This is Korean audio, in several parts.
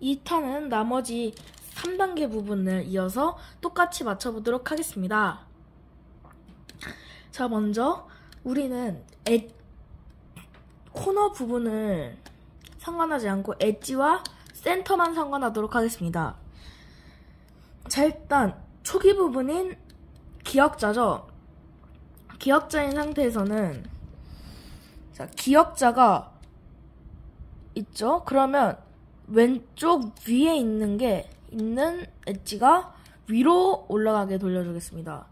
2탄은 나머지 3단계 부분을 이어서 똑같이 맞춰보도록 하겠습니다. 자, 먼저 우리는 코너 부분을 상관하지 않고 엣지와 센터만 상관하도록 하겠습니다. 자, 일단 초기 부분인 기역자죠. 기역자인 상태에서는 자, 기역자가 있죠. 그러면 왼쪽 위에 있는 엣지가 위로 올라가게 돌려주겠습니다.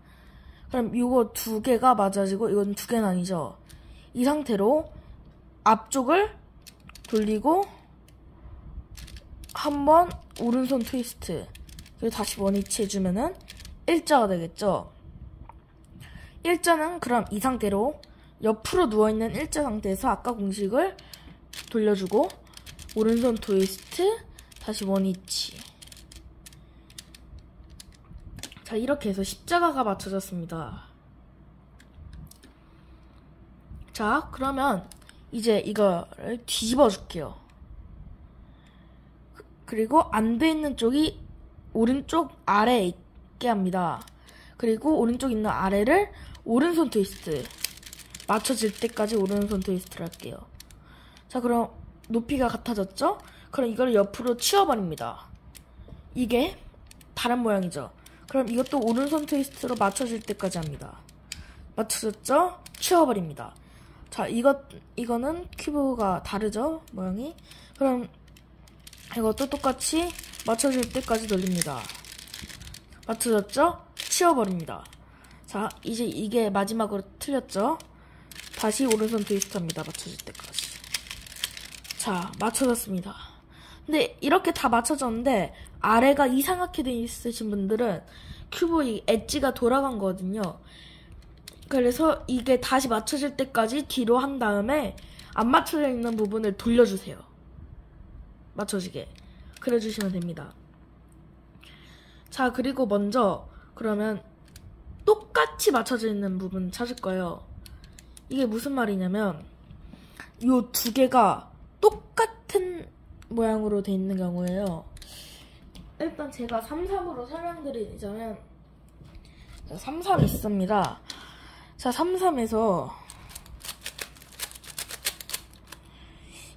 그럼 이거 두 개가 맞아지고 이건 두 개는 아니죠. 이 상태로 앞쪽을 돌리고 한번 오른손 트위스트, 그리고 다시 원위치 해주면은 일자가 되겠죠. 일자는 그럼 이 상태로 옆으로 누워있는 일자 상태에서 아까 공식을 돌려주고 오른손 트위스트, 다시 원위치. 자, 이렇게 해서 십자가가 맞춰졌습니다. 자, 그러면 이제 이거를 뒤집어 줄게요. 그리고 안 돼 있는 쪽이 오른쪽 아래에 있게 합니다. 그리고 오른쪽 있는 아래를 오른손 트위스트, 맞춰질 때까지 오른손 트위스트를 할게요. 자, 그럼 높이가 같아졌죠? 그럼 이걸 옆으로 치워버립니다. 이게 다른 모양이죠? 그럼 이것도 오른손 트위스트로 맞춰질 때까지 합니다. 맞춰졌죠? 치워버립니다. 자, 이거는 큐브가 다르죠? 모양이. 그럼 이것도 똑같이 맞춰질 때까지 돌립니다. 맞춰졌죠? 치워버립니다. 자, 이제 이게 마지막으로 틀렸죠? 다시 오른손 트위스트 합니다. 맞춰질 때까지. 자, 맞춰졌습니다. 근데 이렇게 다 맞춰졌는데 아래가 이상하게 돼 있으신 분들은 큐브 이 엣지가 돌아간 거거든요. 그래서 이게 다시 맞춰질 때까지 뒤로 한 다음에 안 맞춰져 있는 부분을 돌려주세요. 맞춰지게. 그래주시면 됩니다. 자, 그리고 먼저 그러면 똑같이 맞춰져 있는 부분 찾을 거예요. 이게 무슨 말이냐면 요 두 개가 똑같은 모양으로 돼 있는 경우에요. 일단 제가 3,3으로 설명드리자면 3,3 있습니다. 자, 3,3에서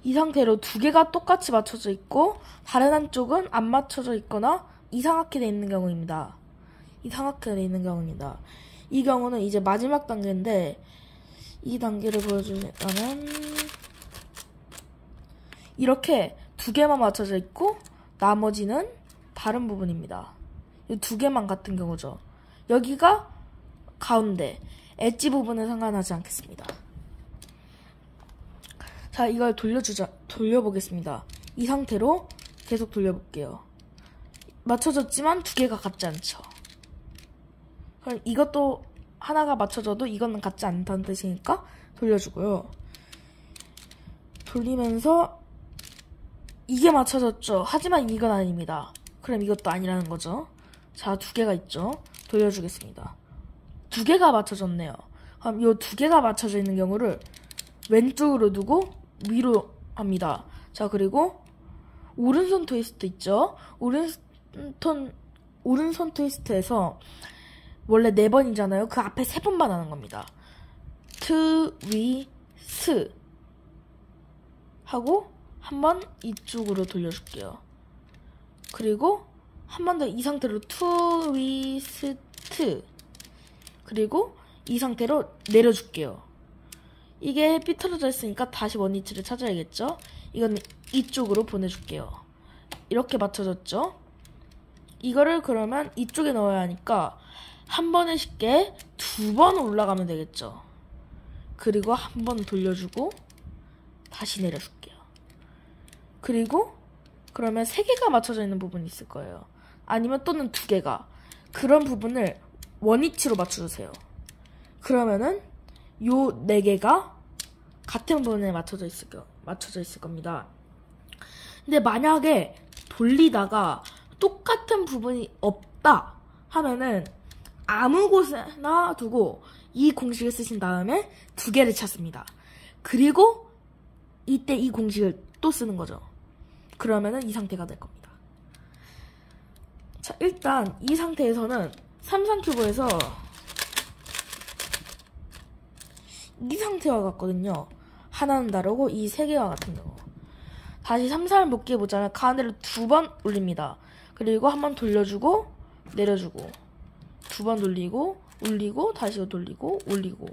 이 상태로 두 개가 똑같이 맞춰져 있고 다른 한쪽은 안 맞춰져 있거나 이상하게 돼 있는 경우입니다. 이상하게 돼 있는 경우입니다. 이 경우는 이제 마지막 단계인데 이 단계를 보여주려면 이렇게 두 개만 맞춰져 있고 나머지는 다른 부분입니다. 이 두 개만 같은 경우죠. 여기가 가운데 엣지 부분은 상관하지 않겠습니다. 자, 이걸 돌려보겠습니다. 이 상태로 계속 돌려볼게요. 맞춰졌지만 두 개가 같지 않죠. 그럼 이것도 하나가 맞춰져도 이거는 같지 않다는 뜻이니까 돌려주고요. 돌리면서 이게 맞춰졌죠. 하지만 이건 아닙니다. 그럼 이것도 아니라는 거죠. 자, 두 개가 있죠. 돌려주겠습니다. 두 개가 맞춰졌네요. 그럼 이 두 개가 맞춰져 있는 경우를 왼쪽으로 두고 위로 합니다. 자, 그리고 오른손 트위스트 있죠. 오른손 트위스트에서 원래 4번이잖아요. 그 앞에 3번만 하는 겁니다. 트위스 하고 한 번 이쪽으로 돌려줄게요. 그리고 한 번 더 이 상태로 트위스트, 그리고 이 상태로 내려줄게요. 이게 삐뚤어져 있으니까 다시 원위치를 찾아야겠죠. 이건 이쪽으로 보내줄게요. 이렇게 맞춰졌죠. 이거를 그러면 이쪽에 넣어야 하니까 한 번에 쉽게 2번 올라가면 되겠죠. 그리고 한 번 돌려주고 다시 내려줄게요. 그리고 그러면 3개가 맞춰져 있는 부분이 있을 거예요. 아니면 또는 2개가. 그런 부분을 원위치로 맞춰주세요. 그러면은 요 4개가 같은 부분에 맞춰져 있을 겁니다. 근데 만약에 돌리다가 똑같은 부분이 없다 하면은 아무 곳에나 두고 이 공식을 쓰신 다음에 2개를 찾습니다. 그리고 이때 이 공식을 또 쓰는 거죠. 그러면은 이 상태가 될 겁니다. 자, 일단 이 상태에서는 삼성큐브에서 이 상태와 같거든요. 하나는 다르고 이 세 개와 같은 경우. 다시 3, 4를 묶기 해보자면 가운데를 2번 올립니다. 그리고 한 번 돌려주고 내려주고 2번 돌리고 올리고 다시 돌리고 올리고.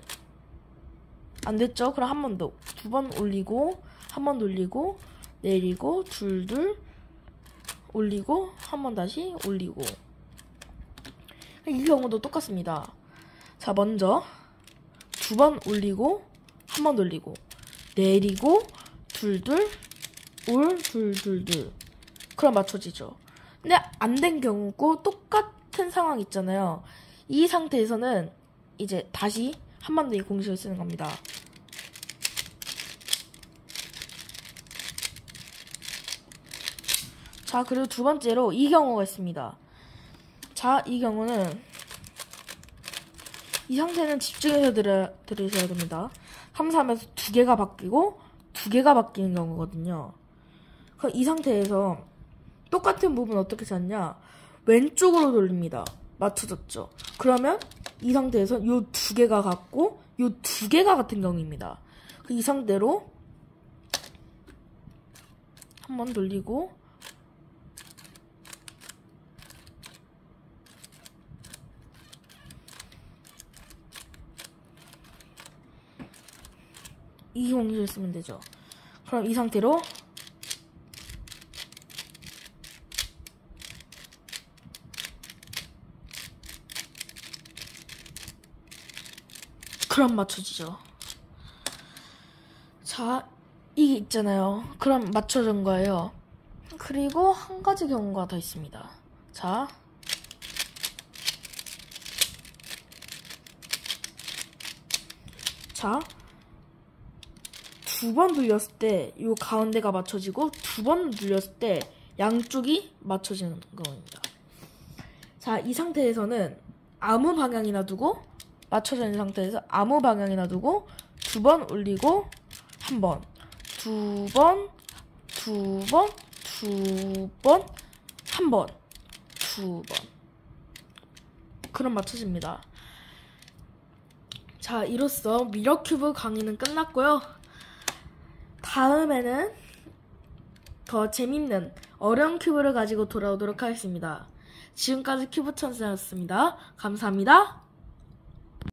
안됐죠? 그럼 한 번 더 2번 올리고 한 번 돌리고 내리고 둘둘 올리고 한 번 다시 올리고. 이 경우도 똑같습니다. 자, 먼저 2번 올리고 한 번 돌리고 내리고 둘둘 올 둘둘둘. 그럼 맞춰지죠. 근데 안 된 경우고 똑같은 상황 있잖아요. 이 상태에서는 이제 다시 한 번 더 이 공식을 쓰는 겁니다. 자, 그리고 두 번째로 이 경우가 있습니다. 자, 이 경우는 이 상태는 집중해서 들으셔야 됩니다. 3, 3에서 두 개가 바뀌고 두 개가 바뀌는 경우거든요. 그럼 이 상태에서 똑같은 부분 어떻게 찾냐? 왼쪽으로 돌립니다. 맞춰졌죠? 그러면 이 상태에서 요 두 개가 같고 요 두 개가 같은 경우입니다. 이 상태로 한번 돌리고 이 공식을 쓰면 되죠. 그럼 이 상태로 그럼 맞춰지죠. 자, 이게 있잖아요. 그럼 맞춰진 거예요. 그리고 한 가지 경우가 더 있습니다. 자, 두 번 돌렸을 때 이 가운데가 맞춰지고 두 번 돌렸을 때 양쪽이 맞춰지는 겁니다. 자, 이 상태에서는 아무 방향이나 두고 맞춰져 있는 상태에서 아무 방향이나 두고 두 번 올리고 한 번, 두 번, 두 번, 두 번, 한 번, 두 번. 그럼 맞춰집니다. 자, 이로써 미러큐브 강의는 끝났고요. 다음에는 더 재밌는 어려운 큐브를 가지고 돌아오도록 하겠습니다. 지금까지 큐브 천사였습니다. 감사합니다.